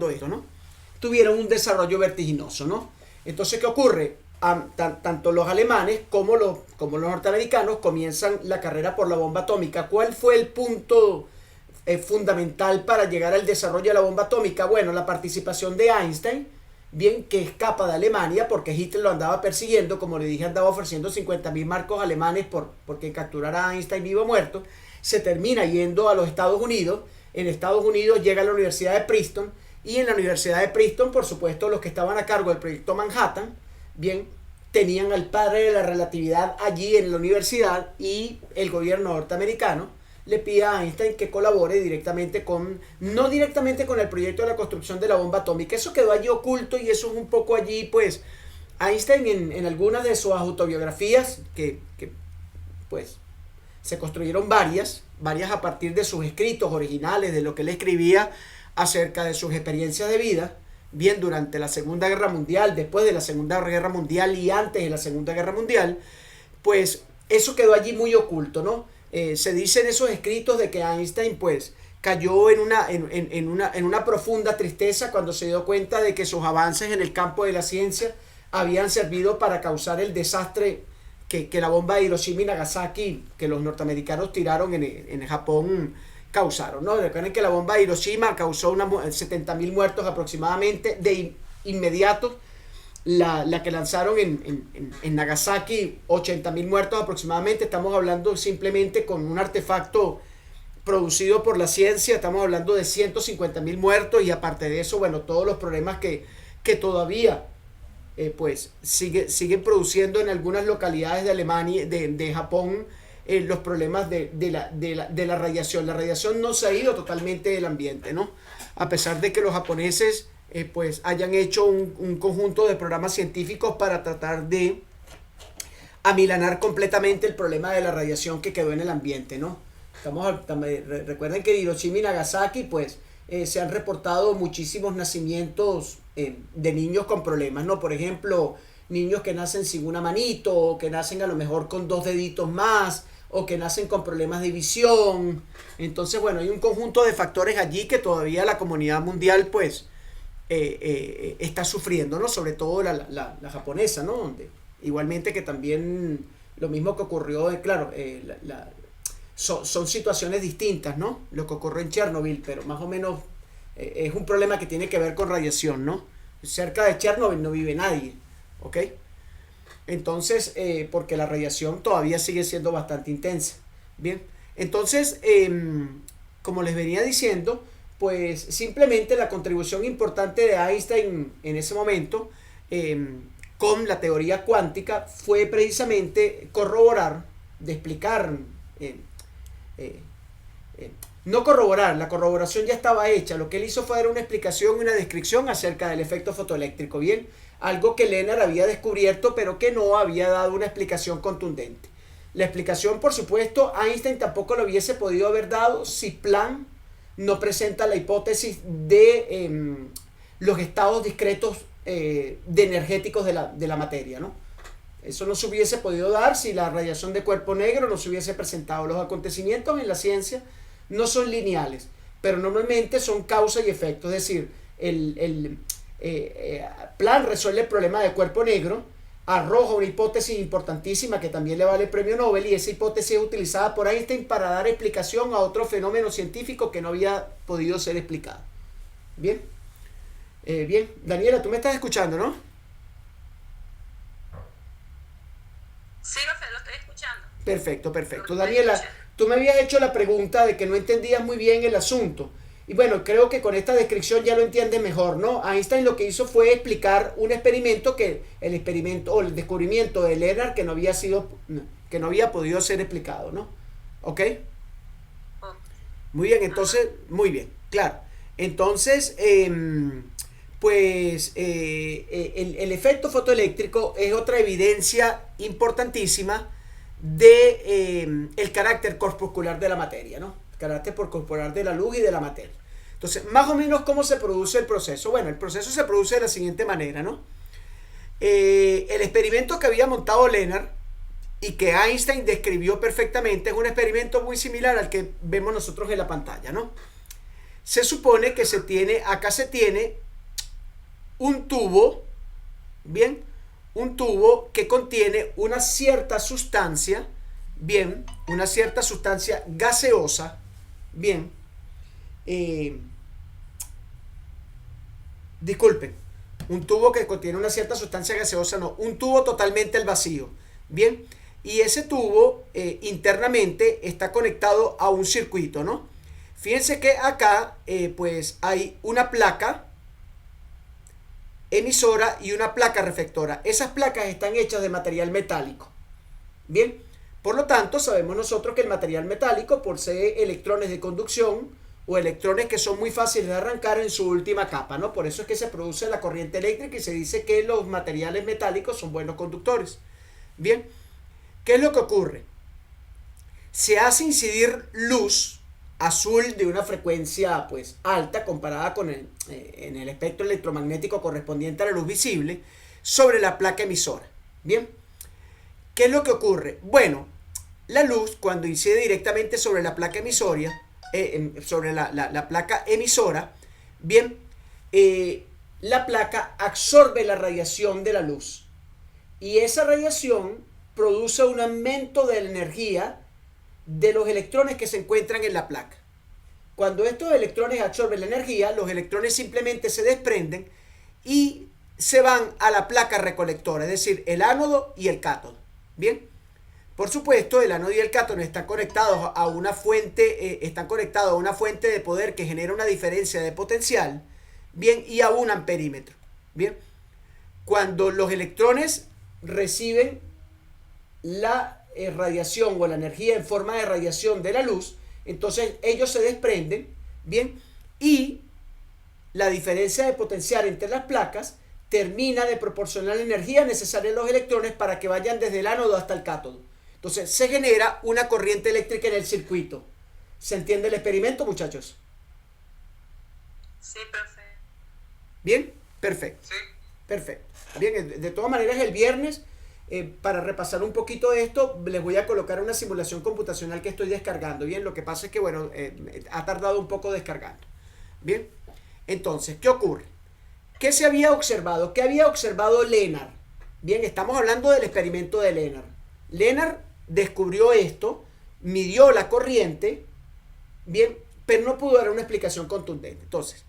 esto, ¿no? Tuvieron un desarrollo vertiginoso, ¿no? Entonces, ¿qué ocurre? Tanto los alemanes como los norteamericanos comienzan la carrera por la bomba atómica. ¿Cuál fue el punto fundamental para llegar al desarrollo de la bomba atómica? Bueno, la participación de Einstein, bien, que escapa de Alemania porque Hitler lo andaba persiguiendo, como le dije, andaba ofreciendo 50.000 marcos alemanes porque capturara a Einstein vivo o muerto. Se termina yendo a los Estados Unidos. En Estados Unidos llega a la Universidad de Princeton, y en la Universidad de Princeton, por supuesto, los que estaban a cargo del proyecto Manhattan, bien, tenían al padre de la relatividad allí en la universidad, y el gobierno norteamericano le pide a Einstein que colabore directamente no directamente con el proyecto de la construcción de la bomba atómica. Eso quedó allí oculto, y eso es un poco allí, pues, Einstein en algunas de sus autobiografías, pues, se construyeron varias a partir de sus escritos originales, de lo que él escribía acerca de sus experiencias de vida, bien, durante la Segunda Guerra Mundial, después de la Segunda Guerra Mundial y antes de la Segunda Guerra Mundial. Pues eso quedó allí muy oculto, ¿no? Se dice en esos escritos de que Einstein, pues, cayó en una profunda tristeza cuando se dio cuenta de que sus avances en el campo de la ciencia habían servido para causar el desastre que la bomba de Hiroshima y Nagasaki, que los norteamericanos tiraron en Japón, causaron, ¿no? Recuerden que la bomba de Hiroshima causó 70.000 muertos aproximadamente. De inmediato, la que lanzaron en Nagasaki, 80.000 muertos aproximadamente. Estamos hablando simplemente con un artefacto producido por la ciencia, estamos hablando de 150.000 muertos, y aparte de eso, bueno, todos los problemas que todavía pues siguen produciendo en algunas localidades de Alemania, de Japón, los problemas de la radiación. La radiación no se ha ido totalmente del ambiente, ¿no? A pesar de que los japoneses pues hayan hecho un conjunto de programas científicos para tratar de amilanar completamente el problema de la radiación que quedó en el ambiente, ¿no? Recuerden que en Hiroshima y Nagasaki, pues, se han reportado muchísimos nacimientos de niños con problemas, ¿no? Por ejemplo, niños que nacen sin una manito, o que nacen a lo mejor con 2 deditos más, o que nacen con problemas de visión. Entonces, bueno, hay un conjunto de factores allí que todavía la comunidad mundial, pues, está sufriendo, ¿no? Sobre todo la japonesa, ¿no? Donde, igualmente, que también lo mismo que ocurrió, claro, son situaciones distintas, ¿no? Lo que ocurrió en Chernobyl, pero más o menos es un problema que tiene que ver con radiación, ¿no? Cerca de Chernobyl no vive nadie, ¿ok? Entonces, porque la radiación todavía sigue siendo bastante intensa. Bien, entonces, como les venía diciendo, pues simplemente la contribución importante de Einstein en ese momento, con la teoría cuántica, fue precisamente corroborar, de explicar, no corroborar, la corroboración ya estaba hecha. Lo que él hizo fue dar una explicación y una descripción acerca del efecto fotoeléctrico, bien, algo que Lennart había descubierto, pero que no había dado una explicación contundente. La explicación, por supuesto, Einstein tampoco lo hubiese podido haber dado si Planck no presenta la hipótesis de los estados discretos de energéticos de la materia, ¿no? Eso no se hubiese podido dar si la radiación de cuerpo negro no se hubiese presentado. Los acontecimientos en la ciencia no son lineales, pero normalmente son causa y efecto. Es decir, Planck resuelve el problema de cuerpo negro, arroja una hipótesis importantísima que también le vale el premio Nobel, y esa hipótesis es utilizada por Einstein para dar explicación a otro fenómeno científico que no había podido ser explicado. Bien, bien, Daniela, tú me estás escuchando, ¿no? Sí, Rafael, lo estoy escuchando. Perfecto, perfecto. Daniela, tú me habías hecho la pregunta de que no entendías muy bien el asunto. Y bueno, creo que con esta descripción ya lo entiendes mejor, ¿no? Einstein lo que hizo fue explicar un experimento o el descubrimiento de Lennart que no había podido ser explicado, ¿no? ¿Ok? Oh, Muy bien, ajá. entonces, muy bien, claro. Entonces, pues el efecto fotoeléctrico es otra evidencia importantísima de el carácter corpuscular de la materia, ¿no? El carácter corpuscular de la luz y de la materia. Entonces, más o menos, ¿cómo se produce el proceso? Bueno, el proceso se produce de la siguiente manera, ¿no? El experimento que había montado Lennart y que Einstein describió perfectamente es un experimento muy similar al que vemos nosotros en la pantalla, ¿no? se supone que acá se tiene un tubo, bien, un tubo que contiene una cierta sustancia, bien, una cierta sustancia gaseosa, bien, disculpen, un tubo que contiene una cierta sustancia gaseosa, no, un tubo totalmente al vacío, bien, y ese tubo internamente está conectado a un circuito, ¿no? Fíjense que acá pues hay una placa emisora y una placa reflectora. Esas placas están hechas de material metálico. Bien, por lo tanto sabemos nosotros que el material metálico posee electrones de conducción o electrones que son muy fáciles de arrancar en su última capa, ¿no? Por eso es que se produce la corriente eléctrica y se dice que los materiales metálicos son buenos conductores. Bien, ¿qué es lo que ocurre? Se hace incidir luz azul de una frecuencia pues alta comparada con en el espectro electromagnético correspondiente a la luz visible sobre la placa emisora. Bien, ¿qué es lo que ocurre? Bueno, la luz cuando incide directamente sobre la placa emisoria, sobre la placa emisora, bien, la placa absorbe la radiación de la luz y esa radiación produce un aumento de la energía de los electrones que se encuentran en la placa. Cuando estos electrones absorben la energía, los electrones simplemente se desprenden y se van a la placa recolectora, es decir, el ánodo y el cátodo. Bien, por supuesto, el ánodo y el cátodo están conectados a una fuente, de poder que genera una diferencia de potencial, bien, y a un amperímetro. Bien, cuando los electrones reciben la radiación o la energía en forma de radiación de la luz, entonces ellos se desprenden, bien, y la diferencia de potencial entre las placas termina de proporcionar la energía necesaria a los electrones para que vayan desde el ánodo hasta el cátodo. Entonces se genera una corriente eléctrica en el circuito. ¿Se entiende el experimento, muchachos? Sí, perfecto. Bien, perfecto. Sí. Perfecto. Bien, de todas maneras el viernes, para repasar un poquito de esto, les voy a colocar una simulación computacional que estoy descargando. Bien, lo que pasa es que, bueno, ha tardado un poco descargando. Bien, entonces, ¿qué ocurre? ¿Qué se había observado? ¿Qué había observado Lennard? Bien, estamos hablando del experimento de Lennard. Lennard descubrió esto, midió la corriente, bien, pero no pudo dar una explicación contundente. Entonces,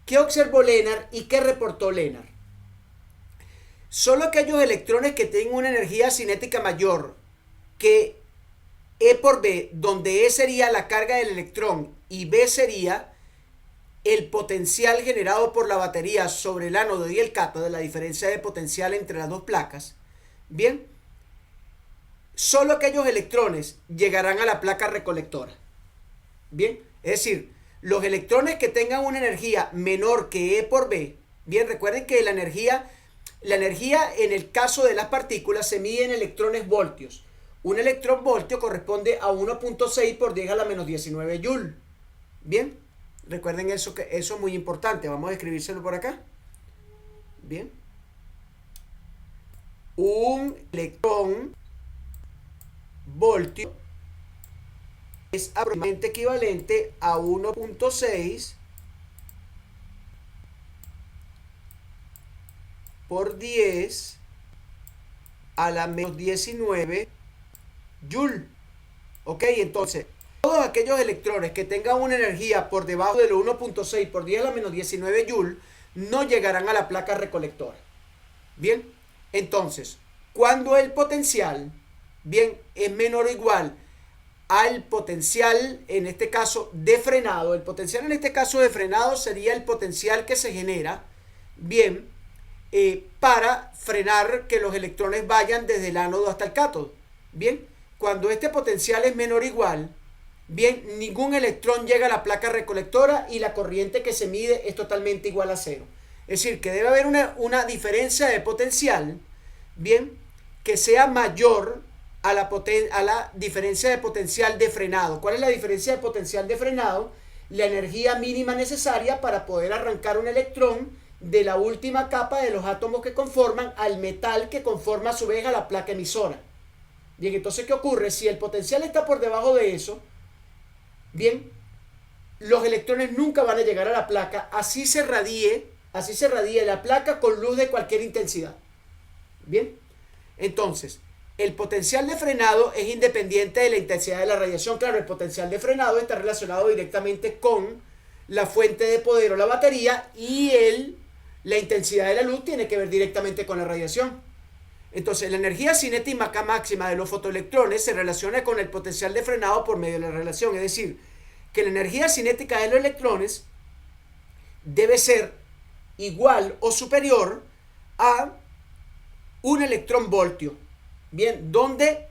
¿qué observó Lennard y qué reportó Lennard? Solo aquellos electrones que tengan una energía cinética mayor que E por B, donde E sería la carga del electrón y B sería el potencial generado por la batería sobre el ánodo y el cátodo, la diferencia de potencial entre las dos placas, bien, solo aquellos electrones llegarán a la placa recolectora. Bien, es decir, los electrones que tengan una energía menor que E por B, bien, recuerden que la energía en el caso de las partículas se mide en electrones voltios. Un electrón voltio corresponde a 1.6 por 10 a la menos 19 joule. Bien, recuerden eso, que eso es muy importante. Vamos a escribírselo por acá. Bien. Un electrón voltio es aproximadamente equivalente a 1.6 por 10 a la menos 19 joule. Ok, entonces, todos aquellos electrones que tengan una energía por debajo de los 1.6 por 10 a la menos 19 joule no llegarán a la placa recolectora. Bien, entonces, cuando el potencial, bien, es menor o igual al potencial, en este caso, de frenado, el potencial en este caso de frenado sería el potencial que se genera, bien, para frenar que los electrones vayan desde el ánodo hasta el cátodo. Bien, cuando este potencial es menor o igual, bien, ningún electrón llega a la placa recolectora y la corriente que se mide es totalmente igual a cero. Es decir, que debe haber una diferencia de potencial, bien, que sea mayor a la diferencia de potencial de frenado. ¿Cuál es la diferencia de potencial de frenado? La energía mínima necesaria para poder arrancar un electrón de la última capa de los átomos que conforman al metal que conforma a su vez a la placa emisora. Bien, entonces, ¿qué ocurre? Si el potencial está por debajo de eso, bien, los electrones nunca van a llegar a la placa, así se radie la placa con luz de cualquier intensidad. Bien, entonces, el potencial de frenado es independiente de la intensidad de la radiación. Claro, el potencial de frenado está relacionado directamente con la fuente de poder o la batería, y la intensidad de la luz tiene que ver directamente con la radiación. Entonces, la energía cinética máxima de los fotoelectrones se relaciona con el potencial de frenado por medio de la relación. Es decir, que la energía cinética de los electrones debe ser igual o superior a un electronvoltio. Bien, donde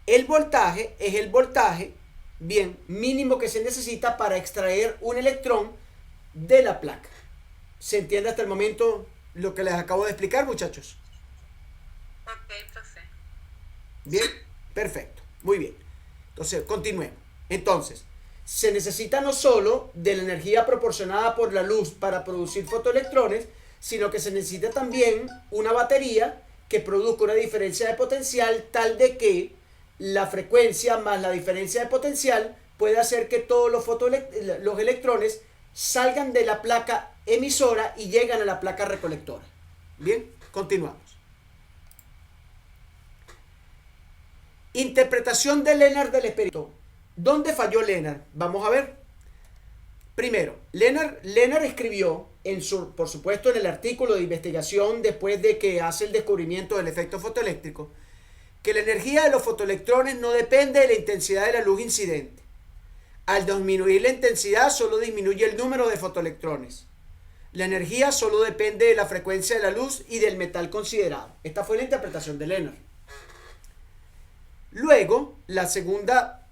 el voltaje es el voltaje, bien, mínimo que se necesita para extraer un electrón de la placa. ¿Se entiende hasta el momento lo que les acabo de explicar, muchachos? Ok, profe. Bien, perfecto, muy bien. Entonces, continuemos. Entonces, se necesita no solo de la energía proporcionada por la luz para producir fotoelectrones, sino que se necesita también una batería que produzca una diferencia de potencial tal de que la frecuencia más la diferencia de potencial puede hacer que todos los electrones salgan de la placa emisora y llegan a la placa recolectora. Bien, continuamos. Interpretación de Lennard del experimento. ¿Dónde falló Lennard? Vamos a ver. Primero, Lennard escribió, por supuesto, en el artículo de investigación después de que hace el descubrimiento del efecto fotoeléctrico, que la energía de los fotoelectrones no depende de la intensidad de la luz incidente. Al disminuir la intensidad, solo disminuye el número de fotoelectrones. La energía solo depende de la frecuencia de la luz y del metal considerado. Esta fue la interpretación de Lennard. Luego, la segunda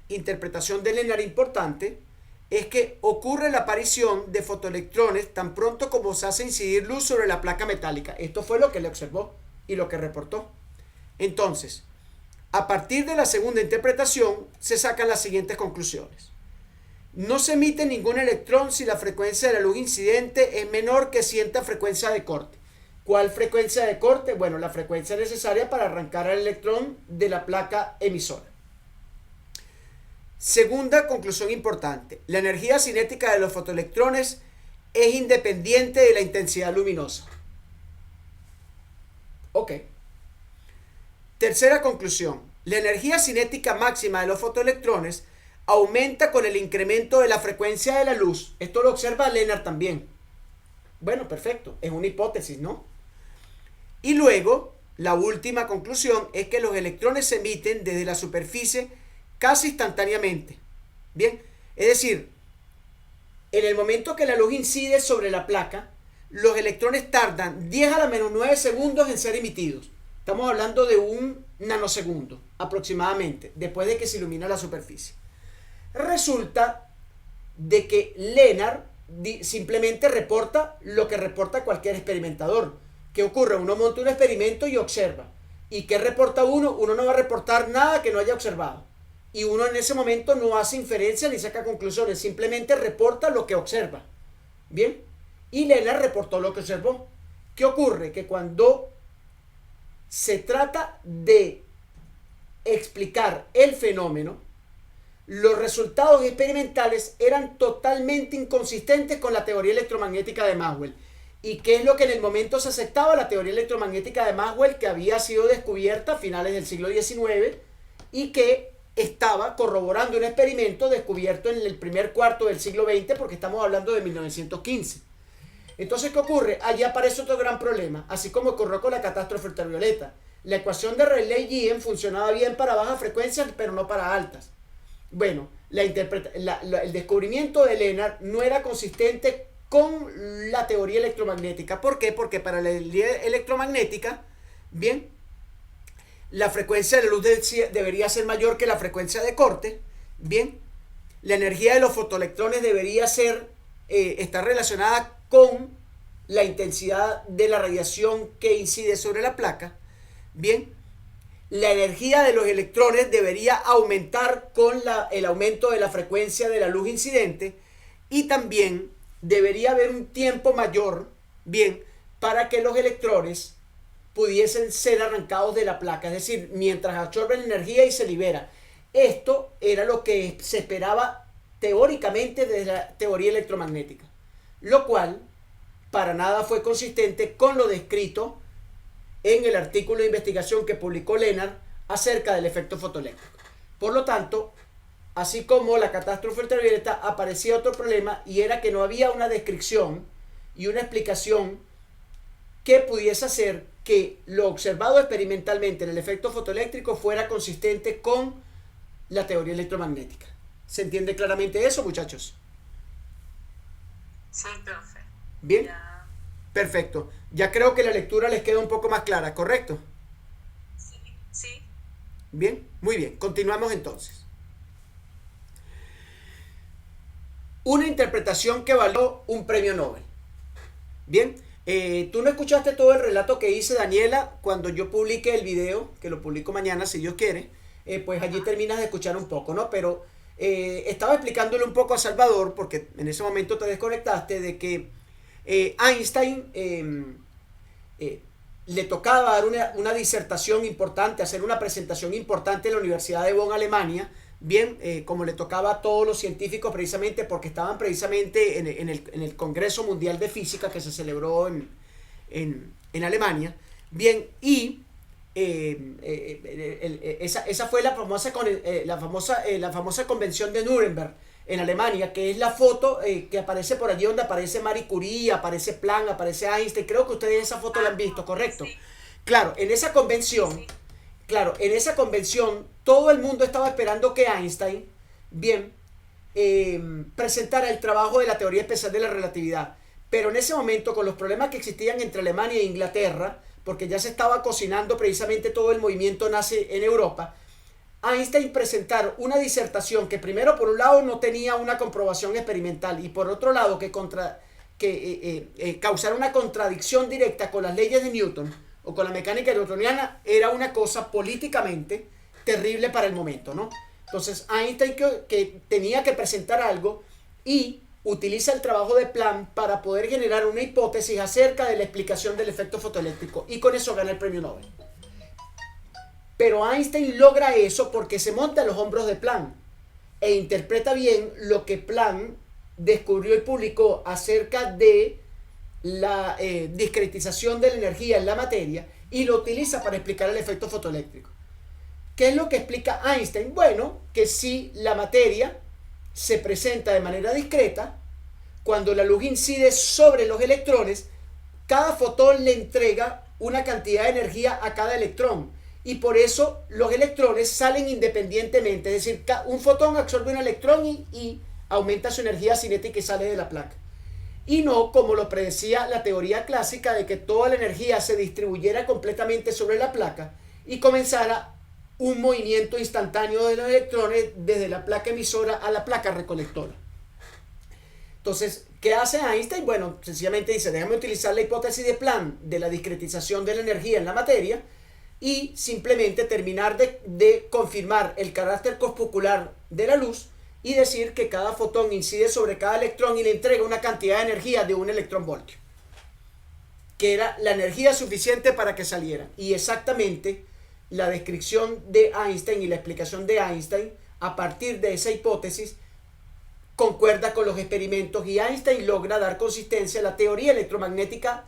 interpretación de Lennard importante es que ocurre la aparición de fotoelectrones tan pronto como se hace incidir luz sobre la placa metálica. Esto fue lo que le observó y lo que reportó. Entonces, a partir de la segunda interpretación, se sacan las siguientes conclusiones. No se emite ningún electrón si la frecuencia de la luz incidente es menor que cierta frecuencia de corte. ¿Cuál frecuencia de corte? Bueno, la frecuencia necesaria para arrancar al electrón de la placa emisora. Segunda conclusión importante. La energía cinética de los fotoelectrones es independiente de la intensidad luminosa. Ok. Tercera conclusión. La energía cinética máxima de los fotoelectrones aumenta con el incremento de la frecuencia de la luz. Esto lo observa Lennard también. Bueno, perfecto. Es una hipótesis, ¿no? Y luego, la última conclusión es que los electrones se emiten desde la superficie casi instantáneamente. Bien, es decir, en el momento que la luz incide sobre la placa, los electrones tardan 10 a la menos 9 segundos en ser emitidos. Estamos hablando de un nanosegundo aproximadamente, después de que se ilumina la superficie. Resulta de que Lennard simplemente reporta lo que reporta cualquier experimentador. ¿Qué ocurre? Uno monta un experimento y observa. ¿Y qué reporta uno? Uno no va a reportar nada que no haya observado. Y uno en ese momento no hace inferencias ni saca conclusiones, simplemente reporta lo que observa. ¿Bien? Y Lennard reportó lo que observó. ¿Qué ocurre? Que cuando se trata de explicar el fenómeno, los resultados experimentales eran totalmente inconsistentes con la teoría electromagnética de Maxwell. ¿Y qué es lo que en el momento se aceptaba? La teoría electromagnética de Maxwell, que había sido descubierta a finales del siglo XIX y que estaba corroborando un experimento descubierto en el primer cuarto del siglo XX, porque estamos hablando de 1915. Entonces, ¿qué ocurre? Allí aparece otro gran problema, así como ocurrió con la catástrofe ultravioleta. La ecuación de Rayleigh-Jean funcionaba bien para bajas frecuencias, pero no para altas. Bueno, el descubrimiento de Lennard no era consistente con la teoría electromagnética. ¿Por qué? Porque para la electromagnética, bien, la frecuencia de la luz debería ser mayor que la frecuencia de corte. Bien, la energía de los fotoelectrones debería estar relacionada con la intensidad de la radiación que incide sobre la placa. Bien, la energía de los electrones debería aumentar con el aumento de la frecuencia de la luz incidente, y también debería haber un tiempo mayor, bien, para que los electrones pudiesen ser arrancados de la placa, es decir, mientras absorben energía y se libera. Esto era lo que se esperaba teóricamente desde la teoría electromagnética, lo cual para nada fue consistente con lo descrito en el artículo de investigación que publicó Lennard acerca del efecto fotoeléctrico. Por lo tanto, así como la catástrofe ultravioleta, aparecía otro problema, y era que no había una descripción y una explicación que pudiese hacer que lo observado experimentalmente en el efecto fotoeléctrico fuera consistente con la teoría electromagnética. ¿Se entiende claramente eso, muchachos? Sí, profe. Bien, Ya. perfecto. Ya creo que la lectura les queda un poco más clara, ¿correcto? Sí, sí. Bien, muy bien. Continuamos entonces. Una interpretación que valió un premio Nobel. Bien, tú no escuchaste todo el relato que hice, Daniela, cuando yo publique el video, que lo publico mañana si Dios quiere. Pues allí terminas de escuchar un poco, ¿no? Pero estaba explicándole un poco a Salvador, porque en ese momento te desconectaste, de que Einstein le tocaba dar una disertación importante, hacer una presentación importante en la Universidad de Bonn, Alemania, bien, como le tocaba a todos los científicos, precisamente porque estaban precisamente en el Congreso Mundial de Física que se celebró en Alemania, bien, y esa fue la famosa convención de Nuremberg en Alemania, que es la foto que aparece por allí donde aparece Marie Curie, aparece Planck, aparece Einstein. Creo que ustedes esa foto la han visto, ¿correcto? Sí, Claro, en esa convención, sí. claro, en esa convención todo el mundo estaba esperando que Einstein, bien, presentara el trabajo de la teoría especial de la relatividad. Pero en ese momento, con los problemas que existían entre Alemania e Inglaterra, porque ya se estaba cocinando precisamente todo el movimiento nazi en Europa, Einstein presentar una disertación que primero por un lado no tenía una comprobación experimental y por otro lado que causara una contradicción directa con las leyes de Newton o con la mecánica newtoniana, era una cosa políticamente terrible para el momento, ¿no? Entonces Einstein que tenía que presentar algo y utiliza el trabajo de Planck para poder generar una hipótesis acerca de la explicación del efecto fotoeléctrico, y con eso gana el premio Nobel. Pero Einstein logra eso porque se monta en los hombros de Planck e interpreta bien lo que Planck descubrió y publicó acerca de la discretización de la energía en la materia, y lo utiliza para explicar el efecto fotoeléctrico. ¿Qué es lo que explica Einstein? Bueno, que si la materia se presenta de manera discreta, cuando la luz incide sobre los electrones, cada fotón le entrega una cantidad de energía a cada electrón, y por eso los electrones salen independientemente, es decir, un fotón absorbe un electrón y aumenta su energía cinética y sale de la placa. Y no como lo predecía la teoría clásica de que toda la energía se distribuyera completamente sobre la placa y comenzara un movimiento instantáneo de los electrones desde la placa emisora a la placa recolectora. Entonces, ¿qué hace Einstein? Bueno, sencillamente dice, déjame utilizar la hipótesis de Planck de la discretización de la energía en la materia y simplemente terminar de confirmar el carácter corpuscular de la luz y decir que cada fotón incide sobre cada electrón y le entrega una cantidad de energía de un electronvoltio, que era la energía suficiente para que saliera. Y exactamente la descripción de Einstein y la explicación de Einstein a partir de esa hipótesis concuerda con los experimentos, y Einstein logra dar consistencia a la teoría electromagnética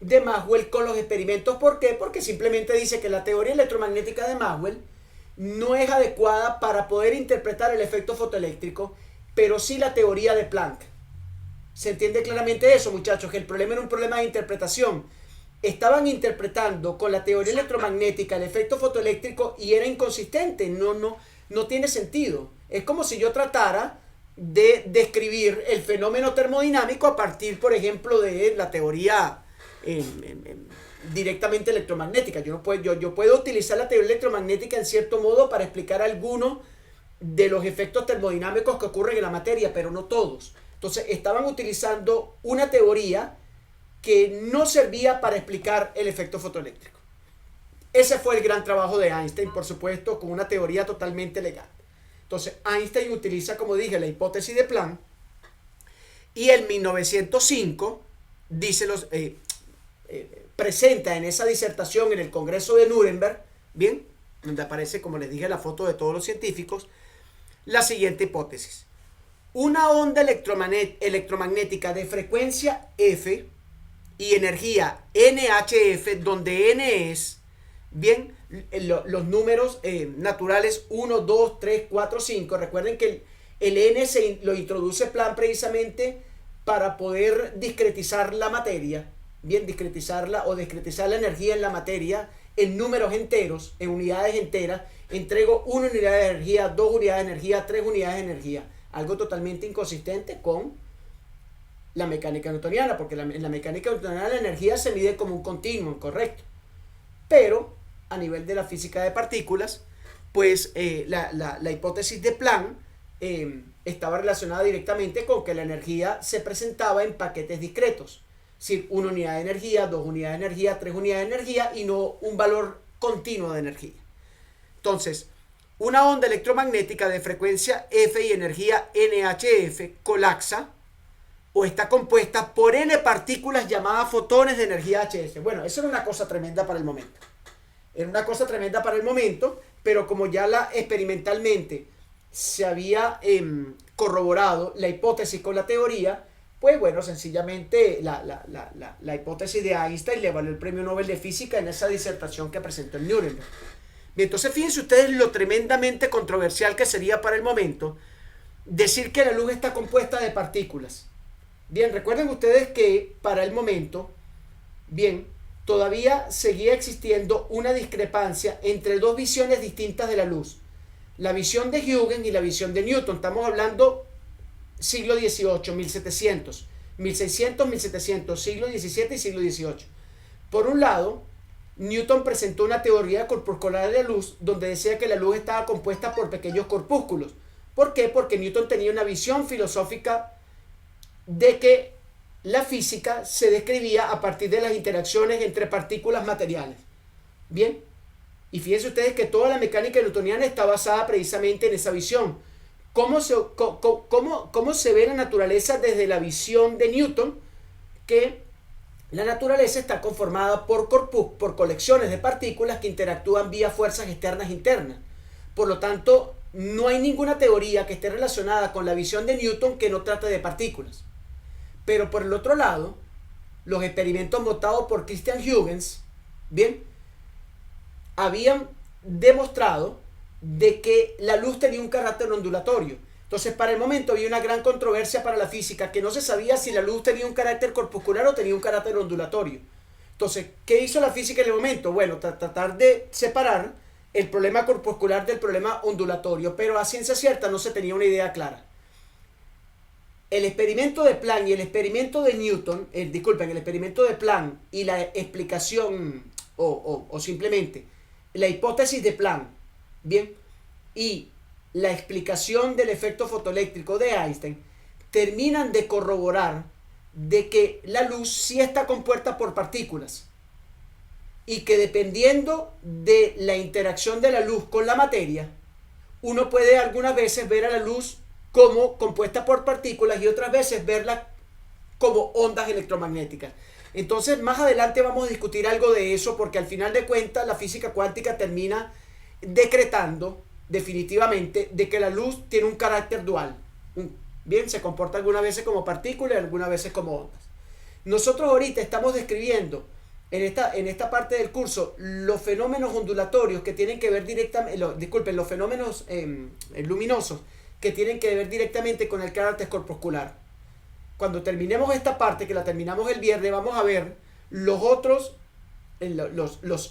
de Maxwell con los experimentos. ¿Por qué? Porque simplemente dice que la teoría electromagnética de Maxwell no es adecuada para poder interpretar el efecto fotoeléctrico, pero sí la teoría de Planck. ¿Se entiende claramente eso, muchachos? Que el problema era un problema de interpretación. Estaban interpretando con la teoría electromagnética el efecto fotoeléctrico y era inconsistente, no tiene sentido. Es como si yo tratara de describir el fenómeno termodinámico a partir, por ejemplo, de la teoría directamente electromagnética. Yo puedo utilizar la teoría electromagnética en cierto modo para explicar algunos de los efectos termodinámicos que ocurren en la materia, pero no todos. Entonces estaban utilizando una teoría que no servía para explicar el efecto fotoeléctrico. Ese fue el gran trabajo de Einstein, por supuesto, con una teoría totalmente legal. Entonces Einstein utiliza, como dije, la hipótesis de Planck, y en 1905 presenta en esa disertación en el Congreso de Nuremberg, bien, donde aparece, como les dije, la foto de todos los científicos, la siguiente hipótesis. Una onda electromagnética de frecuencia F y energía NHF, donde N es, bien, los números naturales 1, 2, 3, 4, 5. Recuerden que el N lo introduce Planck precisamente para poder discretizar la materia, bien, discretizarla o discretizar la energía en la materia en números enteros, en unidades enteras. Entrego 1 unidad de energía, 2 unidades de energía, 3 unidades de energía. Algo totalmente inconsistente con la mecánica newtoniana, porque en la mecánica newtoniana la energía se mide como un continuum, correcto. Pero a nivel de la física de partículas, pues la hipótesis de Planck estaba relacionada directamente con que la energía se presentaba en paquetes discretos. Es decir, 1 unidad de energía, 2 unidades de energía, 3 unidades de energía y no un valor continuo de energía. Entonces, una onda electromagnética de frecuencia F y energía NHF colapsa o está compuesta por n partículas llamadas fotones de energía HS. Bueno, eso era una cosa tremenda para el momento. Era una cosa tremenda para el momento, pero como ya experimentalmente se había corroborado la hipótesis con la teoría, pues bueno, sencillamente la hipótesis de Einstein le valió el premio Nobel de Física en esa disertación que presentó en Nuremberg. Bien, entonces fíjense ustedes lo tremendamente controversial que sería para el momento decir que la luz está compuesta de partículas. Bien, recuerden ustedes que para el momento, bien, todavía seguía existiendo una discrepancia entre dos visiones distintas de la luz. La visión de Huygens y la visión de Newton. Estamos hablando siglo XVIII, 1700, 1600, 1700, siglo XVII y siglo XVIII. Por un lado, Newton presentó una teoría corpuscular de la luz donde decía que la luz estaba compuesta por pequeños corpúsculos. ¿Por qué? Porque Newton tenía una visión filosófica de que la física se describía a partir de las interacciones entre partículas materiales. Bien, y fíjense ustedes que toda la mecánica newtoniana está basada precisamente en esa visión. ¿Cómo se ve la naturaleza desde la visión de Newton? Que la naturaleza está conformada por colecciones de partículas que interactúan vía fuerzas externas e internas. Por lo tanto, no hay ninguna teoría que esté relacionada con la visión de Newton que no trate de partículas. Pero por el otro lado, los experimentos montados por Christian Huygens, bien, habían demostrado de que la luz tenía un carácter ondulatorio. Entonces, para el momento había una gran controversia para la física, que no se sabía si la luz tenía un carácter corpuscular o tenía un carácter ondulatorio. Entonces, ¿qué hizo la física en el momento? Bueno, tratar de separar el problema corpuscular del problema ondulatorio, pero a ciencia cierta no se tenía una idea clara. El experimento de Planck y el experimento de Newton, el experimento de Planck y la explicación, o simplemente la hipótesis de Planck, bien, y la explicación del efecto fotoeléctrico de Einstein, terminan de corroborar de que la luz sí está compuesta por partículas y que dependiendo de la interacción de la luz con la materia, uno puede algunas veces ver a la luz como compuesta por partículas y otras veces verla como ondas electromagnéticas. Entonces más adelante vamos a discutir algo de eso, porque al final de cuentas la física cuántica termina decretando definitivamente de que la luz tiene un carácter dual. Bien, se comporta algunas veces como partícula y algunas veces como ondas. Nosotros ahorita estamos describiendo en esta parte del curso los fenómenos ondulatorios que tienen que ver directamente, los fenómenos luminosos que tienen que ver directamente con el carácter corpuscular. Cuando terminemos esta parte, que la terminamos el viernes, vamos a ver los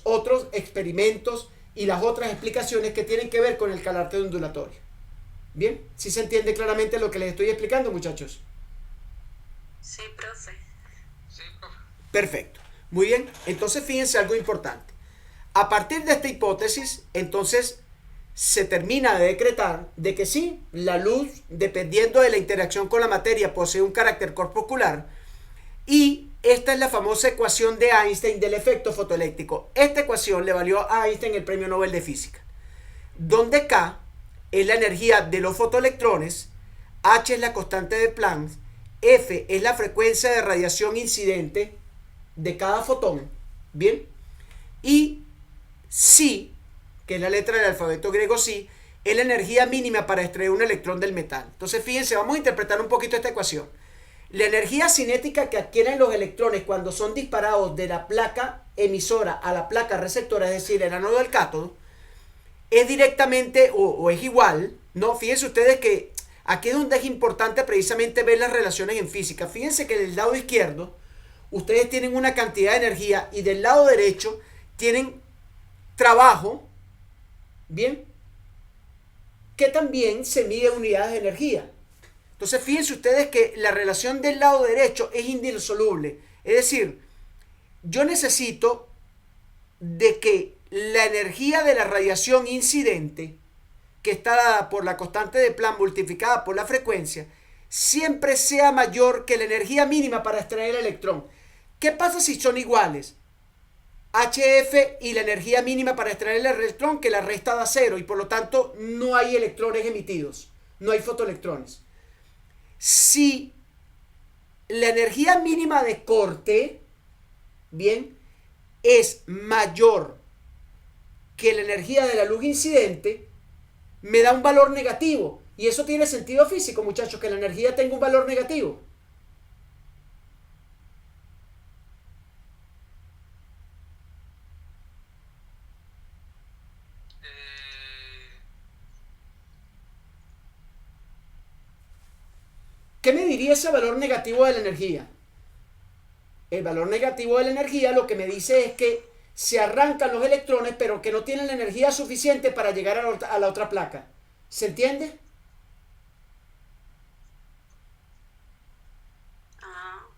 otros experimentos y las otras explicaciones que tienen que ver con el carácter ondulatorio. ¿Bien? ¿Sí se entiende claramente lo que les estoy explicando, muchachos? Sí, profe. Sí, profe. Perfecto. Muy bien. Entonces, fíjense algo importante. A partir de esta hipótesis, entonces, se termina de decretar de que sí, la luz, dependiendo de la interacción con la materia, posee un carácter corpuscular, y esta es la famosa ecuación de Einstein del efecto fotoeléctrico. Esta ecuación le valió a Einstein el premio Nobel de Física, donde K es la energía de los fotoelectrones, H es la constante de Planck, F es la frecuencia de radiación incidente de cada fotón, ¿bien? Y Psi, que es la letra del alfabeto griego Psi, es la energía mínima para extraer un electrón del metal. Entonces fíjense, vamos a interpretar un poquito esta ecuación. La energía cinética que adquieren los electrones cuando son disparados de la placa emisora a la placa receptora, es decir, el ánodo del cátodo, es directamente o es igual, ¿no? Fíjense ustedes que aquí es donde es importante precisamente ver las relaciones en física. Fíjense que del lado izquierdo ustedes tienen una cantidad de energía y del lado derecho tienen trabajo, ¿bien? Que también se mide en unidades de energía. Entonces fíjense ustedes que la relación del lado derecho es indisoluble. Es decir, yo necesito de que la energía de la radiación incidente, que está dada por la constante de Planck multiplicada por la frecuencia, siempre sea mayor que la energía mínima para extraer el electrón. ¿Qué pasa si son iguales? HF y la energía mínima para extraer el electrón, que la resta da cero y por lo tanto no hay electrones emitidos, no hay fotoelectrones. Si la energía mínima de corte, bien, es mayor que la energía de la luz incidente, me da un valor negativo. Y eso tiene sentido físico, muchachos, que la energía tenga un valor negativo. ¿Qué me diría ese valor negativo de la energía? El valor negativo de la energía lo que me dice es que se arrancan los electrones, pero que no tienen la energía suficiente para llegar a la otra placa. ¿Se entiende?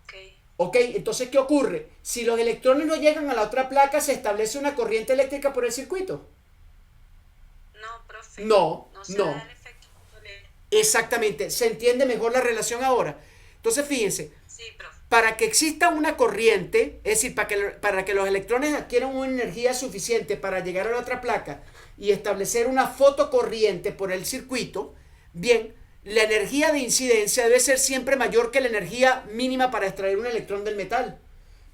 Ok. Ok, entonces ¿qué ocurre? Si los electrones no llegan a la otra placa, ¿se establece una corriente eléctrica por el circuito? No, profe. No, No se no. da el efecto fotoeléctrico. Exactamente, se entiende mejor la relación ahora. Entonces fíjense, Sí, profe. para que exista una corriente, es decir, para que los electrones adquieran una energía suficiente para llegar a la otra placa y establecer una fotocorriente por el circuito, bien, la energía de incidencia debe ser siempre mayor que la energía mínima para extraer un electrón del metal.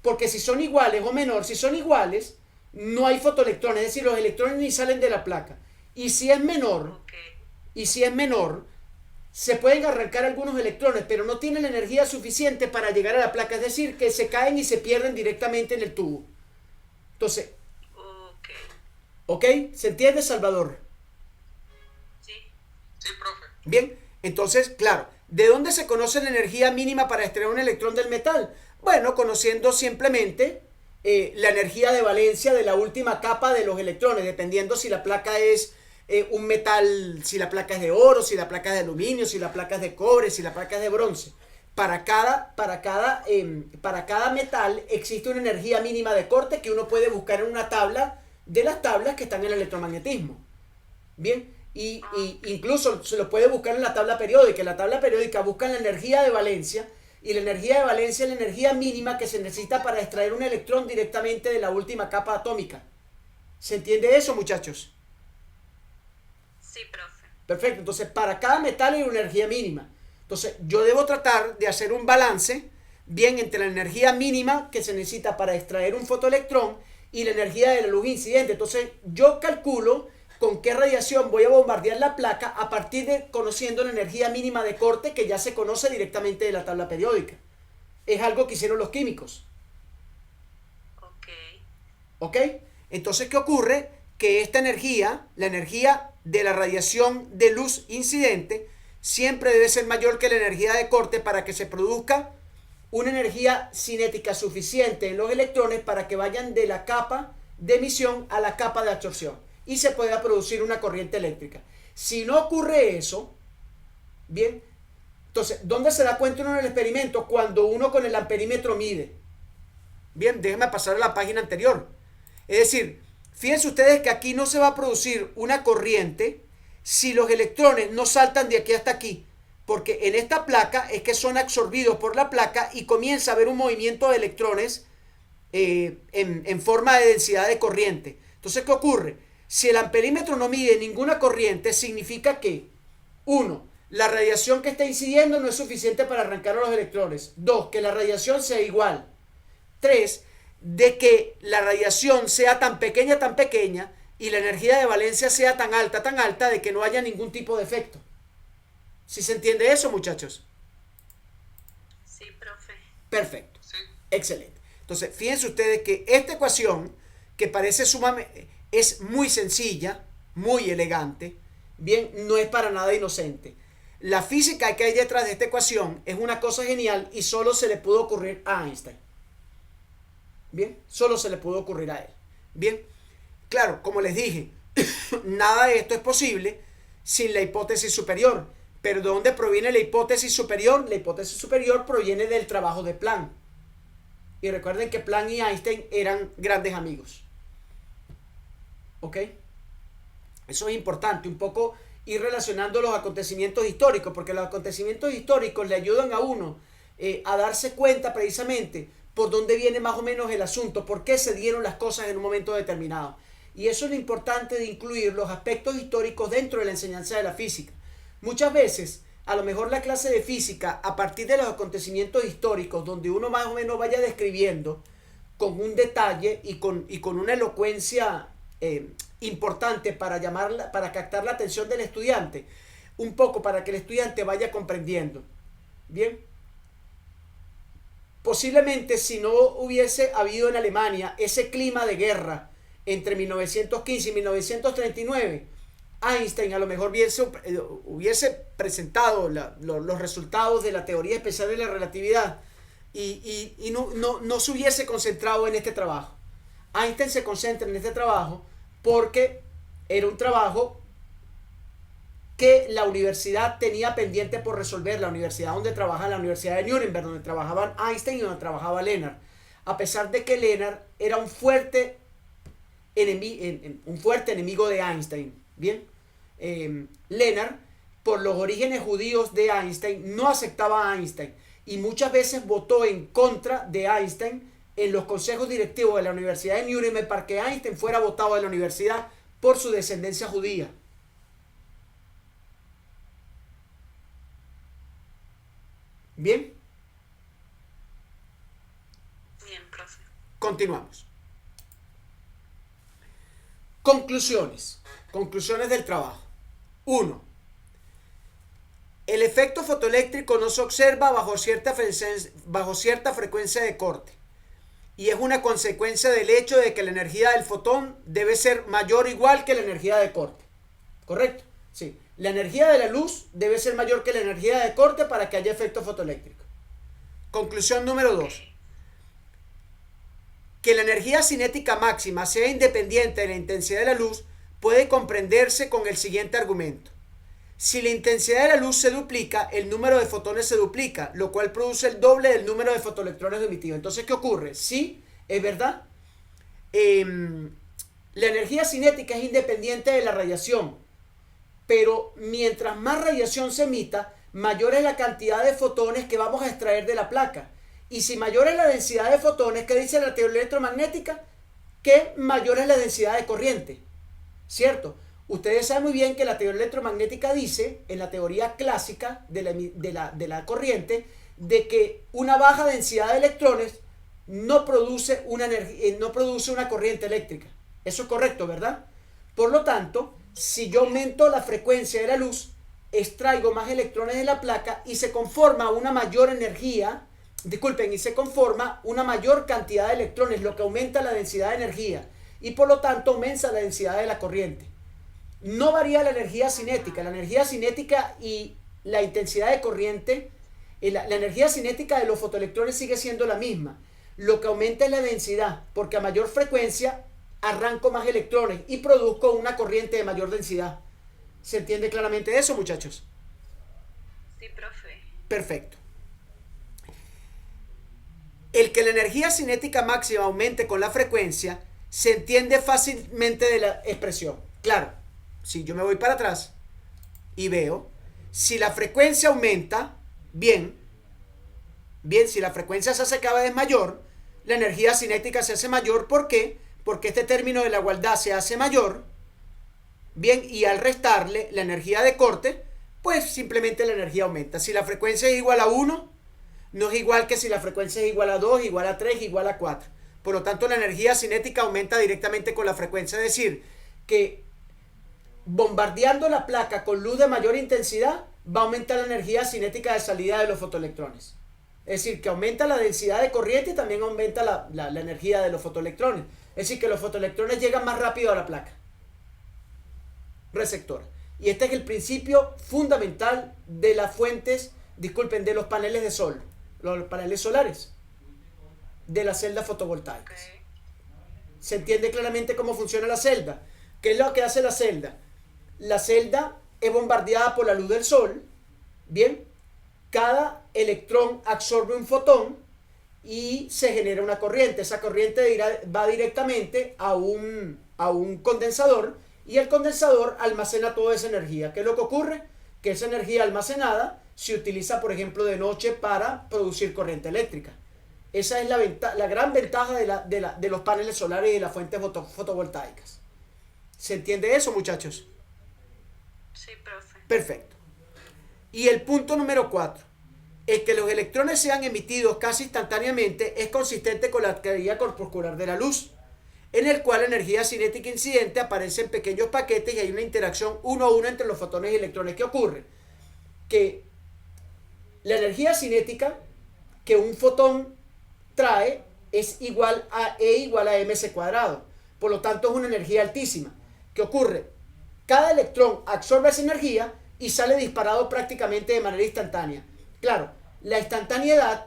Porque si son iguales o menor, si son iguales, no hay fotoelectrones, es decir, los electrones ni salen de la placa. Y si es menor, Ok. y si es menor, se pueden arrancar algunos electrones, pero no tienen la energía suficiente para llegar a la placa, es decir, que se caen y se pierden directamente en el tubo. Entonces, Ok. ¿ok? ¿Se entiende, Salvador? Sí. Sí, profe. Bien, entonces, claro, ¿de dónde se conoce la energía mínima para extraer un electrón del metal? Bueno, conociendo simplemente la energía de valencia de la última capa de los electrones, dependiendo si la placa es un metal, si la placa es de oro, si la placa es de aluminio, si la placa es de cobre, si la placa es de bronce. Para cada metal existe una energía mínima de corte que uno puede buscar en una tabla de las tablas que están en el electromagnetismo. Bien, y incluso se lo puede buscar en la tabla periódica. En la tabla periódica buscan la energía de valencia y la energía de valencia es la energía mínima que se necesita para extraer un electrón directamente de la última capa atómica. ¿Se entiende eso, muchachos? Sí, profe. Perfecto, entonces para cada metal hay una energía mínima. Entonces yo debo tratar de hacer un balance bien entre la energía mínima que se necesita para extraer un fotoelectrón y la energía de la luz incidente. Entonces yo calculo con qué radiación voy a bombardear la placa a partir de conociendo la energía mínima de corte que ya se conoce directamente de la tabla periódica. Es algo que hicieron los químicos. Ok. ¿Ok? Entonces, ¿qué ocurre? Que esta energía, la energía de la radiación de luz incidente, siempre debe ser mayor que la energía de corte para que se produzca una energía cinética suficiente en los electrones para que vayan de la capa de emisión a la capa de absorción y se pueda producir una corriente eléctrica. Si no ocurre eso, bien, entonces, ¿dónde se da cuenta uno en el experimento? Cuando uno con el amperímetro mide. Bien, déjenme pasar a la página anterior. Es decir, fíjense ustedes que aquí no se va a producir una corriente si los electrones no saltan de aquí hasta aquí, porque en esta placa es que son absorbidos por la placa y comienza a haber un movimiento de electrones en forma de densidad de corriente. Entonces, ¿qué ocurre? Si el amperímetro no mide ninguna corriente, significa que, 1, la radiación que está incidiendo no es suficiente para arrancar a los electrones. 2, que la radiación sea igual. 3, de que la radiación sea tan pequeña y la energía de valencia sea tan alta de que no haya ningún tipo de efecto. ¿Sí se entiende eso, muchachos? Sí, profe. Perfecto. Sí. Excelente. Entonces, fíjense ustedes que esta ecuación, que parece sumamente, es muy sencilla, muy elegante, bien, no es para nada inocente. La física que hay detrás de esta ecuación es una cosa genial y solo se le pudo ocurrir a Einstein. Bien, solo se le pudo ocurrir a él. Bien, claro, como les dije, nada de esto es posible sin la hipótesis superior. Pero ¿de dónde proviene la hipótesis superior? La hipótesis superior proviene del trabajo de Planck. Y recuerden que Planck y Einstein eran grandes amigos. ¿Ok? Eso es importante, un poco ir relacionando los acontecimientos históricos, porque los acontecimientos históricos le ayudan a uno a darse cuenta precisamente por dónde viene más o menos el asunto, por qué se dieron las cosas en un momento determinado. Y eso es lo importante de incluir los aspectos históricos dentro de la enseñanza de la física. Muchas veces, a lo mejor la clase de física, a partir de los acontecimientos históricos, donde uno más o menos vaya describiendo con un detalle y con una elocuencia importante para captar la atención del estudiante, un poco para que el estudiante vaya comprendiendo. Bien, posiblemente si no hubiese habido en Alemania ese clima de guerra entre 1915 y 1939, Einstein a lo mejor hubiese presentado los resultados de la teoría especial de la relatividad y no se hubiese concentrado en este trabajo. Einstein se concentra en este trabajo porque era un trabajo que la universidad tenía pendiente por resolver, la universidad donde trabaja, la Universidad de Nuremberg, donde trabajaban Einstein y donde trabajaba Lennart. A pesar de que Lennart era un fuerte enemigo de Einstein. Bien, Lennart, por los orígenes judíos de Einstein, no aceptaba a Einstein y muchas veces votó en contra de Einstein en los consejos directivos de la Universidad de Nuremberg para que Einstein fuera votado de la universidad por su descendencia judía. Bien. Bien, profe. Continuamos. Conclusiones. Conclusiones del trabajo. 1. El efecto fotoeléctrico no se observa bajo cierta frecuencia de corte y es una consecuencia del hecho de que la energía del fotón debe ser mayor o igual que la energía de corte. ¿Correcto? Sí. La energía de la luz debe ser mayor que la energía de corte para que haya efecto fotoeléctrico. Conclusión número 2. Que la energía cinética máxima sea independiente de la intensidad de la luz puede comprenderse con el siguiente argumento. Si la intensidad de la luz se duplica, el número de fotones se duplica, lo cual produce el doble del número de fotoelectrones emitidos. Entonces, ¿qué ocurre? Sí, es verdad. La energía cinética es independiente de la radiación, pero mientras más radiación se emita, mayor es la cantidad de fotones que vamos a extraer de la placa. Y si mayor es la densidad de fotones, ¿qué dice la teoría electromagnética? Que mayor es la densidad de corriente. ¿Cierto? Ustedes saben muy bien que la teoría electromagnética dice, en la teoría clásica de la corriente, de que una baja densidad de electrones no produce una corriente eléctrica. Eso es correcto, ¿verdad? Por lo tanto, si yo aumento la frecuencia de la luz, extraigo más electrones de la placa y se conforma una mayor energía, y se conforma una mayor cantidad de electrones, lo que aumenta la densidad de energía y por lo tanto aumenta la densidad de la corriente. No varía la energía cinética y la intensidad de corriente, la energía cinética de los fotoelectrones sigue siendo la misma. Lo que aumenta es la densidad, porque a mayor frecuencia arranco más electrones y produzco una corriente de mayor densidad. ¿Se entiende claramente eso, muchachos? Sí, profe. Perfecto. El que la energía cinética máxima aumente con la frecuencia se entiende fácilmente de la expresión. Claro, si yo me voy para atrás y veo, si la frecuencia aumenta, bien, si la frecuencia se hace cada vez mayor, la energía cinética se hace mayor. ¿Por qué? Porque este término de la igualdad se hace mayor, bien, y al restarle la energía de corte, pues simplemente la energía aumenta. Si la frecuencia es igual a 1, no es igual que si la frecuencia es igual a 2, igual a 3, igual a 4. Por lo tanto, la energía cinética aumenta directamente con la frecuencia. Es decir, que bombardeando la placa con luz de mayor intensidad va a aumentar la energía cinética de salida de los fotoelectrones. Es decir, que aumenta la densidad de corriente y también aumenta la energía de los fotoelectrones. Es decir, que los fotoelectrones llegan más rápido a la placa receptora. Y este es el principio fundamental de las fuentes, disculpen, de los paneles de sol, los paneles solares, de las celdas fotovoltaicas. Ok. ¿Se entiende claramente cómo funciona la celda? ¿Qué es lo que hace la celda? La celda es bombardeada por la luz del sol, ¿bien? Cada electrón absorbe un fotón y se genera una corriente. Esa corriente va directamente a un condensador y el condensador almacena toda esa energía. ¿Qué es lo que ocurre? Que esa energía almacenada se utiliza, por ejemplo, de noche para producir corriente eléctrica. Esa es la gran ventaja de los paneles solares y de las fuentes fotovoltaicas. ¿Se entiende eso, muchachos? Sí, profe. Perfecto. Y el punto número 4. El que los electrones sean emitidos casi instantáneamente es consistente con la teoría corpuscular de la luz, en el cual la energía cinética incidente aparece en pequeños paquetes y hay una interacción uno a uno entre los fotones y electrones. ¿Qué ocurre? Que la energía cinética que un fotón trae es igual a E igual a mc cuadrado. Por lo tanto, es una energía altísima. ¿Qué ocurre? Cada electrón absorbe esa energía y sale disparado prácticamente de manera instantánea. Claro, la instantaneidad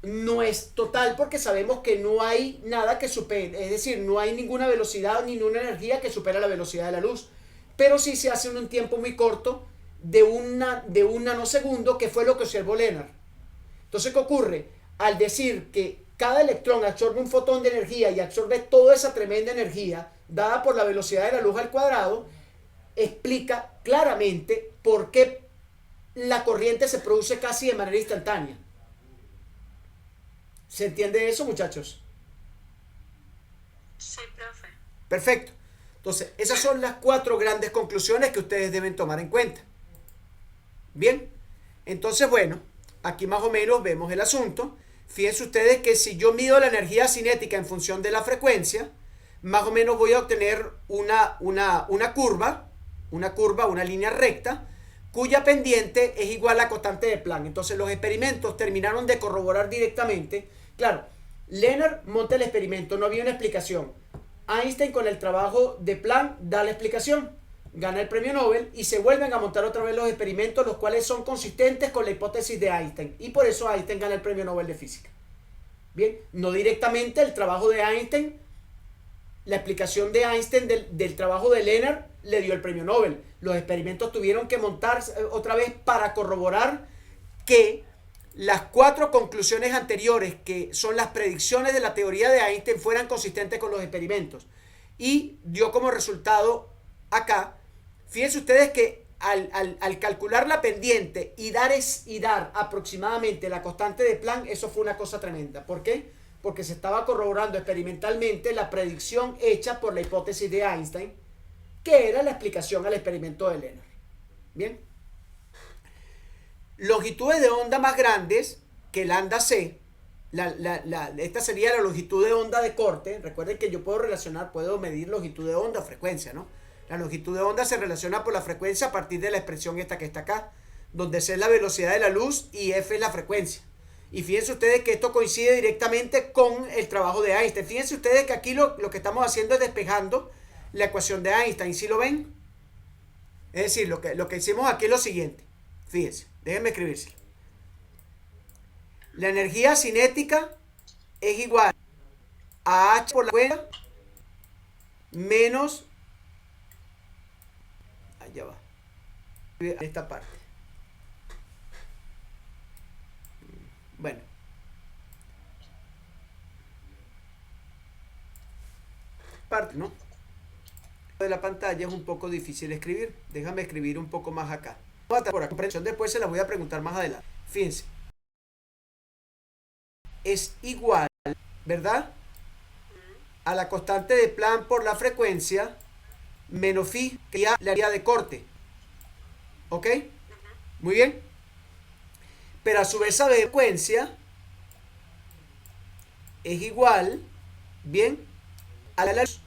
no es total porque sabemos que no hay nada que supere, es decir, no hay ninguna velocidad ni ninguna energía que supera la velocidad de la luz, pero sí se hace en un tiempo muy corto de un nanosegundo, que fue lo que observó Lennart. Entonces, ¿qué ocurre? Al decir que cada electrón absorbe un fotón de energía y absorbe toda esa tremenda energía dada por la velocidad de la luz al cuadrado, explica claramente por qué la corriente se produce casi de manera instantánea. ¿Se entiende eso, muchachos? Sí, profe. Perfecto. Entonces, esas son las 4 grandes conclusiones que ustedes deben tomar en cuenta. Bien, entonces, bueno, aquí más o menos vemos el asunto. Fíjense ustedes que si yo mido la energía cinética en función de la frecuencia, más o menos voy a obtener una curva, una línea recta, cuya pendiente es igual a la constante de Planck. Entonces los experimentos terminaron de corroborar directamente. Claro, Lennart monta el experimento, no había una explicación. Einstein, con el trabajo de Planck, da la explicación, gana el premio Nobel y se vuelven a montar otra vez los experimentos, los cuales son consistentes con la hipótesis de Einstein, y por eso Einstein gana el premio Nobel de Física. Bien, no directamente el trabajo de Einstein, la explicación de Einstein del trabajo de Lennart le dio el premio Nobel. Los experimentos tuvieron que montarse otra vez para corroborar que las 4 conclusiones anteriores, que son las predicciones de la teoría de Einstein, fueran consistentes con los experimentos. Y dio como resultado acá, fíjense ustedes que al calcular la pendiente y dar aproximadamente la constante de Planck, eso fue una cosa tremenda. ¿Por qué? Porque se estaba corroborando experimentalmente la predicción hecha por la hipótesis de Einstein, que era la explicación al experimento de Lennart. Bien. Longitudes de onda más grandes que lambda c, esta sería la longitud de onda de corte. Recuerden que yo puedo medir longitud de onda o frecuencia, ¿no? La longitud de onda se relaciona por la frecuencia a partir de la expresión esta que está acá, donde c es la velocidad de la luz y f es la frecuencia. Y fíjense ustedes que esto coincide directamente con el trabajo de Einstein. Fíjense ustedes que aquí lo que estamos haciendo es despejando la ecuación de Einstein. ¿Sí lo ven? Es decir, lo que hicimos aquí es lo siguiente. Fíjense, déjenme escribírselo. La energía cinética es igual a H por la cuenta menos... Allá va. Esta parte. Bueno. Parte, ¿no? De la pantalla es un poco difícil escribir. Déjame escribir un poco más acá. Por la comprensión después se la voy a preguntar más adelante. Fíjense. Es igual, ¿verdad? A la constante de Planck por la frecuencia menos phi, que ya la área de corte. ¿Ok? Muy bien. Pero a su vez esa frecuencia es igual, bien, a la luz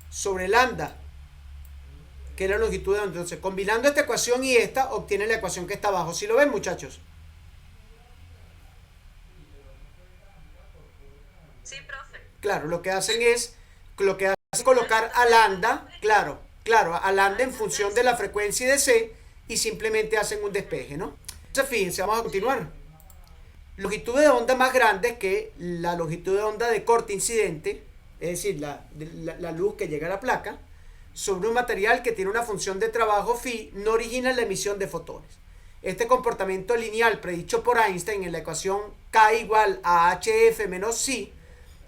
sobre lambda que es la longitud de onda. Entonces, combinando esta ecuación y esta, obtiene la ecuación que está abajo. ¿Sí lo ven, muchachos? Sí, profe. Claro, lo que hacen es colocar a lambda, claro, a lambda en función de la frecuencia y de c, y simplemente hacen un despeje, ¿no? Entonces, fíjense, vamos a continuar. Longitud de onda más grande que la longitud de onda de corte incidente, es decir, la luz que llega a la placa, sobre un material que tiene una función de trabajo phi, no origina la emisión de fotones. Este comportamiento lineal predicho por Einstein en la ecuación K igual a HF menos psi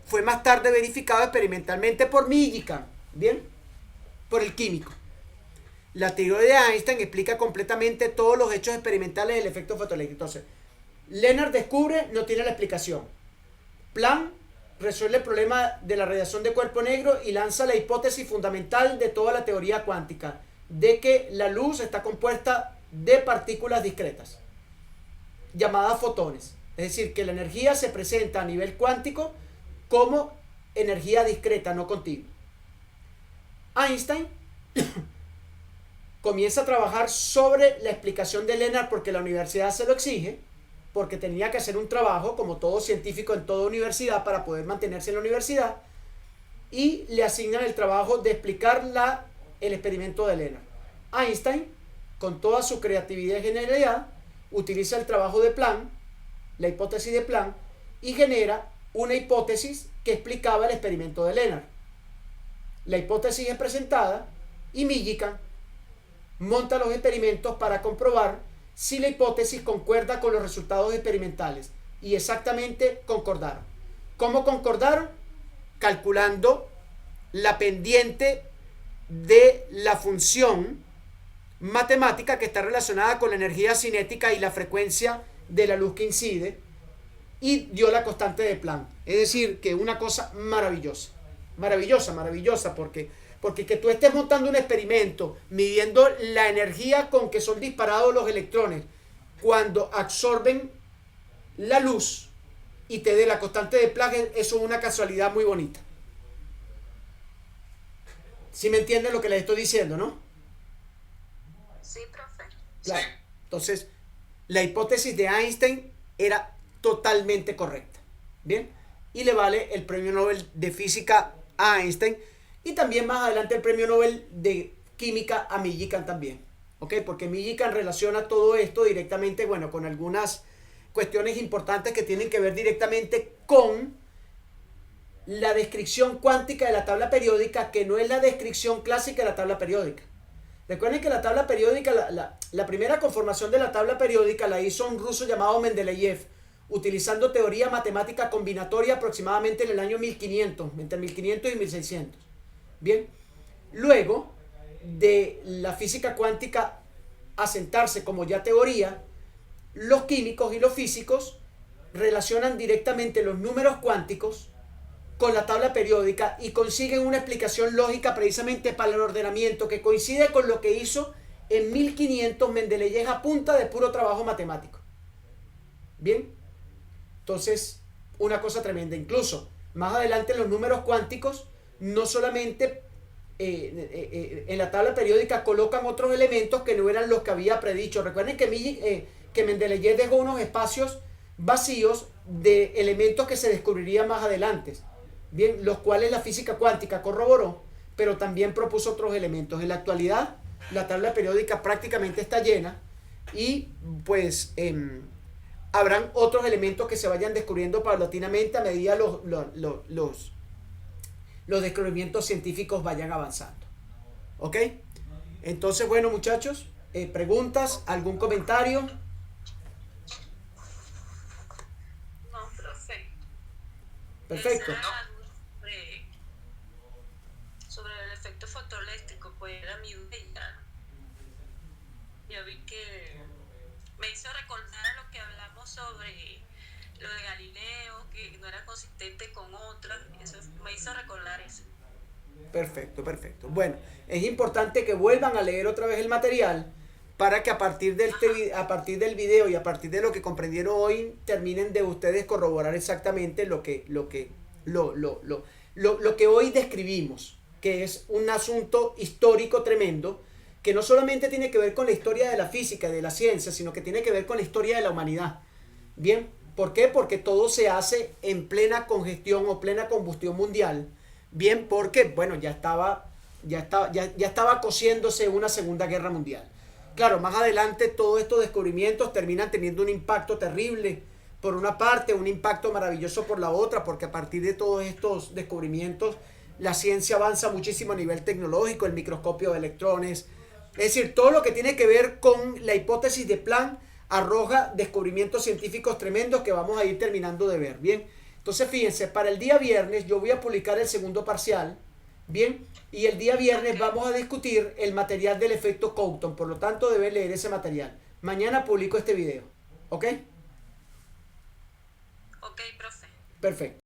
fue más tarde verificado experimentalmente por Millikan, ¿bien? Por el químico. La teoría de Einstein explica completamente todos los hechos experimentales del efecto fotoeléctrico. Entonces, Lennard descubre, no tiene la explicación. Planck resuelve el problema de la radiación de cuerpo negro y lanza la hipótesis fundamental de toda la teoría cuántica, de que la luz está compuesta de partículas discretas, llamadas fotones. Es decir, que la energía se presenta a nivel cuántico como energía discreta, no continua. Einstein comienza a trabajar sobre la explicación de Lennard porque la universidad se lo exige, porque tenía que hacer un trabajo, como todo científico en toda universidad, para poder mantenerse en la universidad, y le asignan el trabajo de explicar el experimento de Lennard. Einstein, con toda su creatividad y genialidad, utiliza el trabajo de Planck, la hipótesis de Planck, y genera una hipótesis que explicaba el experimento de Lennard. La hipótesis es presentada y Millikan monta los experimentos para comprobar si la hipótesis concuerda con los resultados experimentales, y exactamente concordaron. ¿Cómo concordaron? Calculando la pendiente de la función matemática que está relacionada con la energía cinética y la frecuencia de la luz que incide, y dio la constante de Planck. Es decir, que una cosa maravillosa, porque que tú estés montando un experimento midiendo la energía con que son disparados los electrones cuando absorben la luz y te dé la constante de Planck, eso es una casualidad muy bonita. ¿Sí me entienden lo que les estoy diciendo, no? Sí, profe. Claro. Entonces, la hipótesis de Einstein era totalmente correcta. ¿Bien? Y le vale el premio Nobel de Física a Einstein, y también más adelante el premio Nobel de Química a Millikan también. ¿Ok? Porque Millikan relaciona todo esto directamente, bueno, con algunas cuestiones importantes que tienen que ver directamente con la descripción cuántica de la tabla periódica, que no es la descripción clásica de la tabla periódica. Recuerden que la tabla periódica, la primera conformación de la tabla periódica la hizo un ruso llamado Mendeleev, utilizando teoría matemática combinatoria aproximadamente en el año 1500, entre 1500 y 1600. Bien, luego de la física cuántica asentarse como ya teoría, los químicos y los físicos relacionan directamente los números cuánticos con la tabla periódica y consiguen una explicación lógica precisamente para el ordenamiento que coincide con lo que hizo en 1500 Mendeleev a punta de puro trabajo matemático. Bien, entonces una cosa tremenda. Incluso más adelante los números cuánticos no solamente en la tabla periódica colocan otros elementos que no eran los que había predicho. Recuerden que Mendeleev dejó unos espacios vacíos de elementos que se descubrirían más adelante, bien, los cuales la física cuántica corroboró, pero también propuso otros elementos. En la actualidad la tabla periódica prácticamente está llena, y pues habrán otros elementos que se vayan descubriendo paulatinamente a medida los descubrimientos científicos vayan avanzando. ¿Ok? Entonces, bueno, muchachos, preguntas, algún comentario. No, profe. Perfecto. Sobre el efecto fotoeléctrico, pues era mi duda. Ya vi que me hizo recordar a lo que hablamos sobre lo de Galileo, que no era consistente con otras. Eso me hizo recordar eso. Perfecto. Bueno, es importante que vuelvan a leer otra vez el material para que a partir del video y a partir de lo que comprendieron hoy, terminen de ustedes corroborar exactamente lo que hoy describimos, que es un asunto histórico tremendo, que no solamente tiene que ver con la historia de la física y de la ciencia, sino que tiene que ver con la historia de la humanidad. Bien, ¿por qué? Porque todo se hace en plena congestión o plena combustión mundial. Bien, porque, bueno, ya estaba cociéndose una Segunda Guerra Mundial. Claro, más adelante todos estos descubrimientos terminan teniendo un impacto terrible por una parte, un impacto maravilloso por la otra, porque a partir de todos estos descubrimientos la ciencia avanza muchísimo a nivel tecnológico, el microscopio de electrones, es decir, todo lo que tiene que ver con la hipótesis de Planck arroja descubrimientos científicos tremendos que vamos a ir terminando de ver, ¿bien? Entonces, fíjense, para el día viernes yo voy a publicar el segundo parcial, ¿bien? Y el día viernes vamos a discutir el material del efecto Compton, por lo tanto debe leer ese material. Mañana publico este video, ¿ok? Ok, profe. Perfecto.